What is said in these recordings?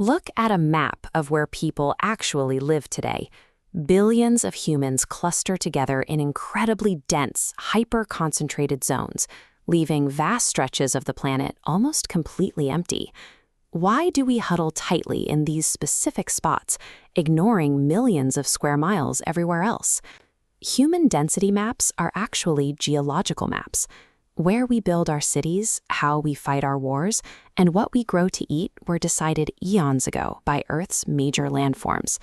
Look at a map of where people actually live today. Billions of humans cluster together in incredibly dense, hyper-concentrated zones, leaving vast stretches of the planet almost completely empty. Why do we huddle tightly in these specific spots, ignoring millions of square miles everywhere else? Human density maps are actually geological maps. Where we build our cities, how we fight our wars, and what we grow to eat were decided eons ago by Earth's major landforms.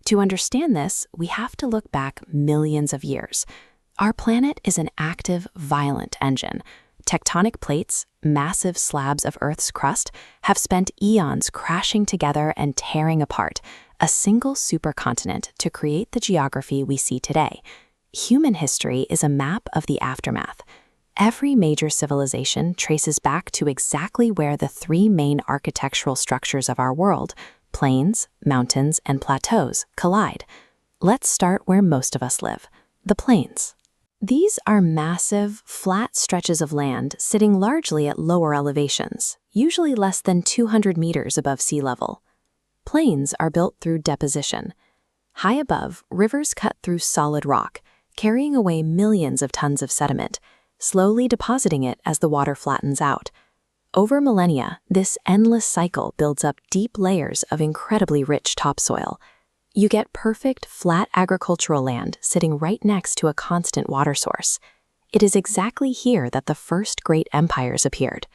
To understand this, we have to look back millions of years. Our planet is an active, violent engine. Tectonic plates, massive slabs of Earth's crust, have spent eons crashing together and tearing apart a single supercontinent to create the geography we see today. Human history is a map of the aftermath. Every major civilization traces back to exactly where the three main architectural structures of our world, plains, mountains, and plateaus, collide. Let's start where most of us live, the plains. These are massive, flat stretches of land sitting largely at lower elevations, usually less than 200 meters above sea level. Plains are built through deposition. High above, rivers cut through solid rock, carrying away millions of tons of sediment, slowly depositing it as the water flattens out. Over millennia, this endless cycle builds up deep layers of incredibly rich topsoil. You get perfect, flat agricultural land sitting right next to a constant water source. It is exactly here that the first great empires appeared.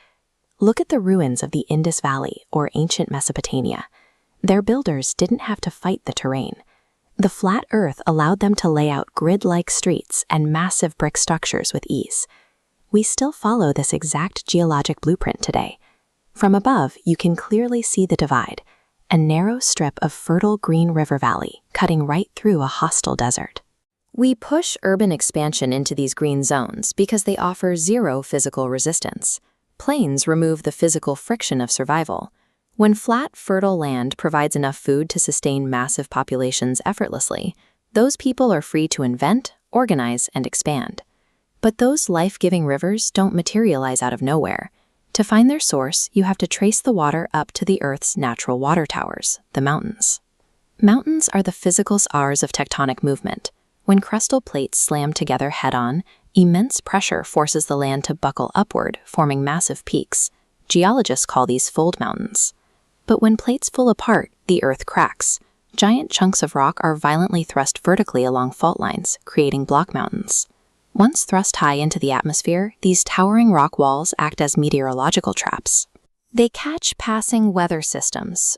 Look at the ruins of the Indus Valley or ancient Mesopotamia. Their builders didn't have to fight the terrain. The flat earth allowed them to lay out grid-like streets and massive brick structures with ease. We still follow this exact geologic blueprint today. From above, you can clearly see the divide, a narrow strip of fertile green river valley cutting right through a hostile desert. We push urban expansion into these green zones because they offer zero physical resistance. Plains remove the physical friction of survival. When flat, fertile land provides enough food to sustain massive populations effortlessly, those people are free to invent, organize, and expand. But those life-giving rivers don't materialize out of nowhere. To find their source, you have to trace the water up to the Earth's natural water towers, the mountains. Mountains are the physical scars of tectonic movement. When crustal plates slam together head-on, immense pressure forces the land to buckle upward, forming massive peaks. Geologists call these fold mountains. But when plates fall apart, the Earth cracks. Giant chunks of rock are violently thrust vertically along fault lines, creating block mountains. Once thrust high into the atmosphere, these towering rock walls act as meteorological traps. They catch passing weather systems,